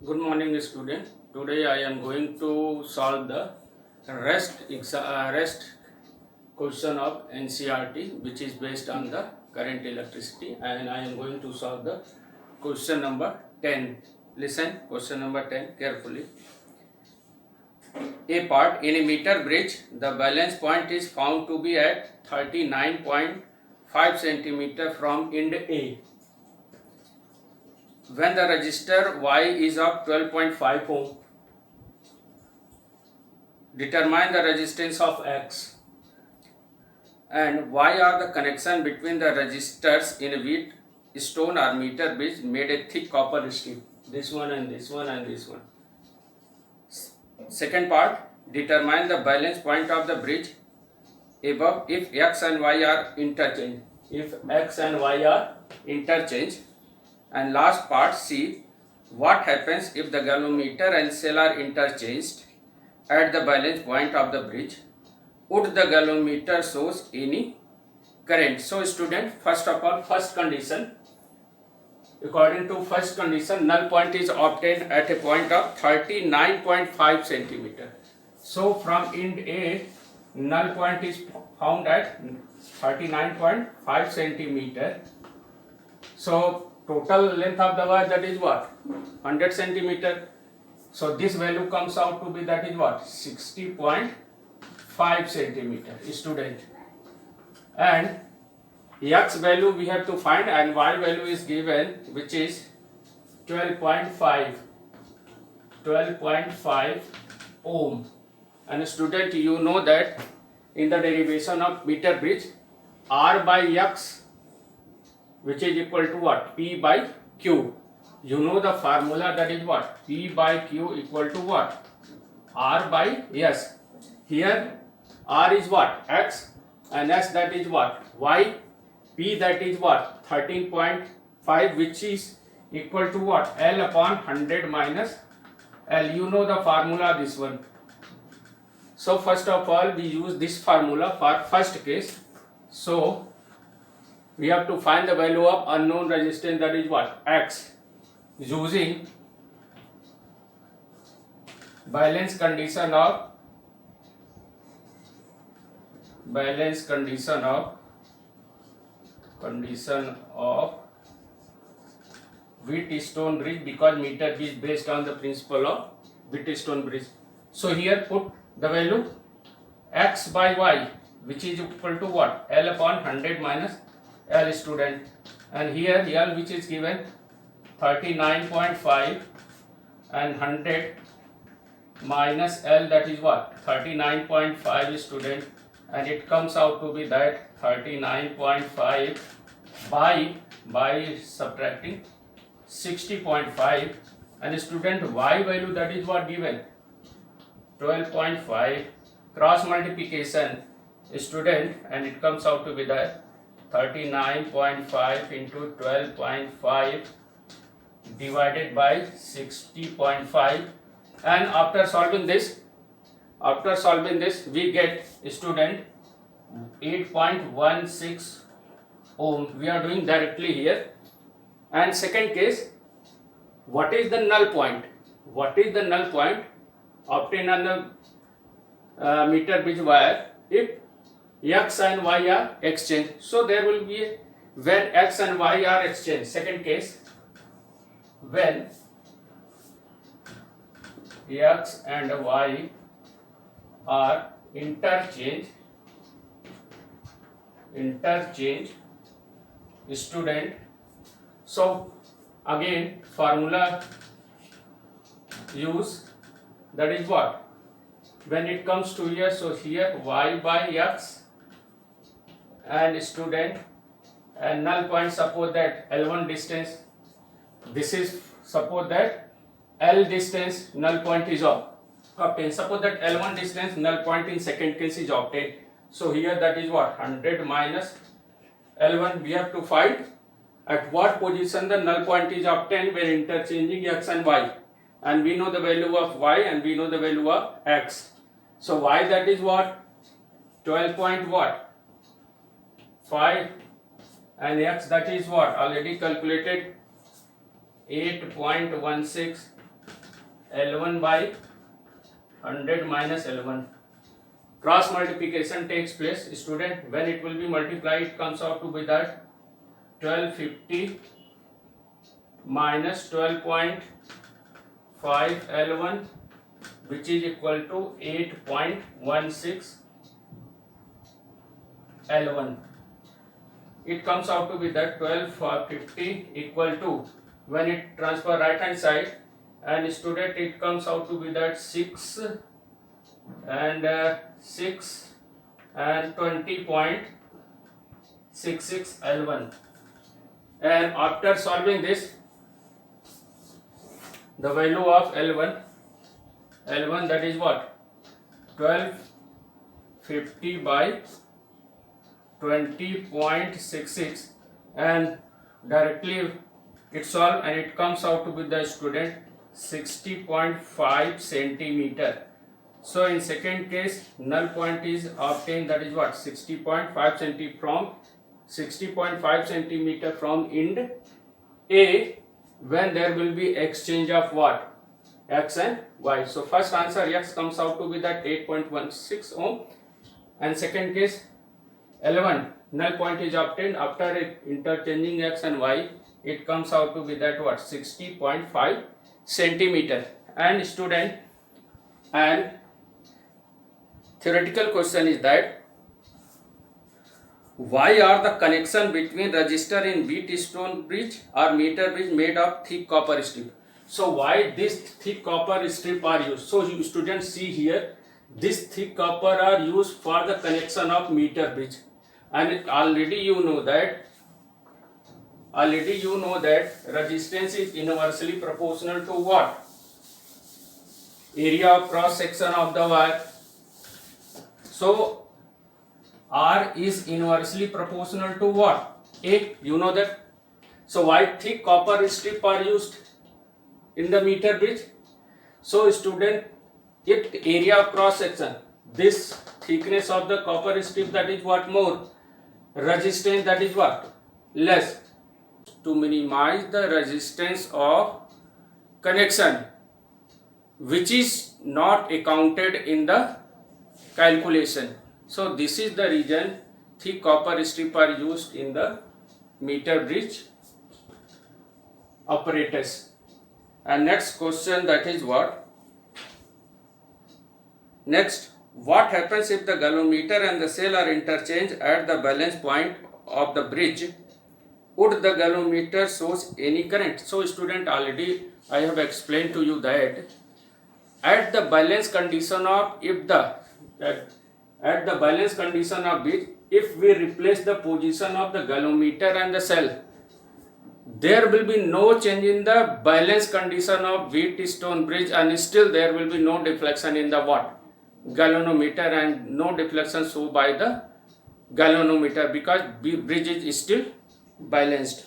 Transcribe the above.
Good morning, student. Today I am going to solve the rest question of NCRT, which is based on the current electricity, and I am going to solve the question number 10. Listen, question number 10 carefully. A part in a meter bridge, the balance point is found to be at 39.5 centimeter from end A. When the resistor Y is of 12.5 ohm, determine the resistance of X, and why are the connection between the resistors in a wheat stone or meter bridge made a thick copper strip, this one and this one and this one. Second part, determine the balance point of the bridge above if X and Y are interchanged, and last part, see what happens if the galvanometer and cell are interchanged at the balance point of the bridge. Would the galvanometer shows any current? So student, first of all, first condition, according to first condition, null point is obtained at a point of 39.5 centimeter. So from end A, null point is found at 39.5 centimeter. So total length of the wire, that is what? 100 centimeter. So this value comes out to be, that is what? 60.5 centimeter, student. And X value we have to find, and Y value is given, which is 12.5 ohm. And student, you know that in the derivation of meter bridge, R by X, which is equal to what? P by Q. You know the formula, that is what? P by Q equal to what? R by S. Here R is what? X, and S, that is what? Y. P, that is what? 13.5, which is equal to what? L upon 100 minus L. You know the formula, this one. So first of all, we use this formula for first case. So we have to find the value of unknown resistance, that is what? X, using balance condition of Wheatstone bridge, because meter is based on the principle of Wheatstone bridge. So here put the value X by Y, which is equal to what? L upon 100 minus L, student. And here L, which is given 39.5, and 100 minus L, that is what? 39.5, student. And it comes out to be that 39.5 by subtracting 60.5, and student, Y value, that is what given? 12.5, cross multiplication, student, and it comes out to be that 39.5 into 12.5 divided by 60.5. and after solving this we get, student, 8.16 ohm. We are doing directly here. And second case, what is the null point? Obtained on the meter bridge wire if X and Y are exchanged? So there will be, when X and Y are exchanged. Second case, when X and Y are interchanged, student. So again formula use, that is what? When it comes to here, so here Y by X, and student, and null point, suppose that L1 distance, this is, suppose that L distance, null point is obtained. Suppose that L1 distance, null point in second case is obtained. So here, that is what? 100 minus L1. We have to find at what position the null point is obtained when interchanging X and Y. And we know the value of Y, and we know the value of X. So Y, that is what? 12.5, and X, that is what? Already calculated, 8.16 L1 by 100 minus L1. Cross multiplication takes place, student. When it will be multiplied, it comes out to be that 1250 minus 12.5 L1, which is equal to 8.16 L1. It comes out to be that 1250 equal to, when it transfer right hand side, and student, it comes out to be that 6 and 20.66 L1. And after solving this, the value of L1 that is what, 1250 by 20.66, and directly it solve and it comes out to be the student 60.5 centimeter. So in second case, null point is obtained, that is what, 60.5 centimeter from end A, when there will be exchange of what, x and y. So first answer x comes out to be that 8.16 ohm, and second case L1 null point is obtained after interchanging x and y. It comes out to be that what, 60.5 centimeter. And student, and theoretical question is that why are the connection between resistor in Wheatstone bridge or meter bridge made of thick copper strip? So why this thick copper strip are used? So you students see here, this thick copper are used for the connection of meter bridge, and already you know that resistance is inversely proportional to what? Area of cross section of the wire. So R is inversely proportional to what? A, you know that. So why thick copper strip are used in the meter bridge? So student, if area of cross section, this thickness of the copper strip, that is what, more, resistance, that is what, less. To minimize the resistance of connection, which is not accounted in the calculation. So this is the reason thick copper strip are used in the meter bridge apparatus. And next question, that is what? Next, what happens if the galvanometer and the cell are interchanged at the balance point of the bridge? Would the galvanometer shows any current? So student, already I have explained to you that at the balance condition of at the balance condition of bridge, if we replace the position of the galvanometer and the cell, there will be no change in the balance condition of Wheatstone bridge, and still there will be no deflection in the what? Galvanometer, and no deflection shown by the galvanometer, because bridge is still balanced.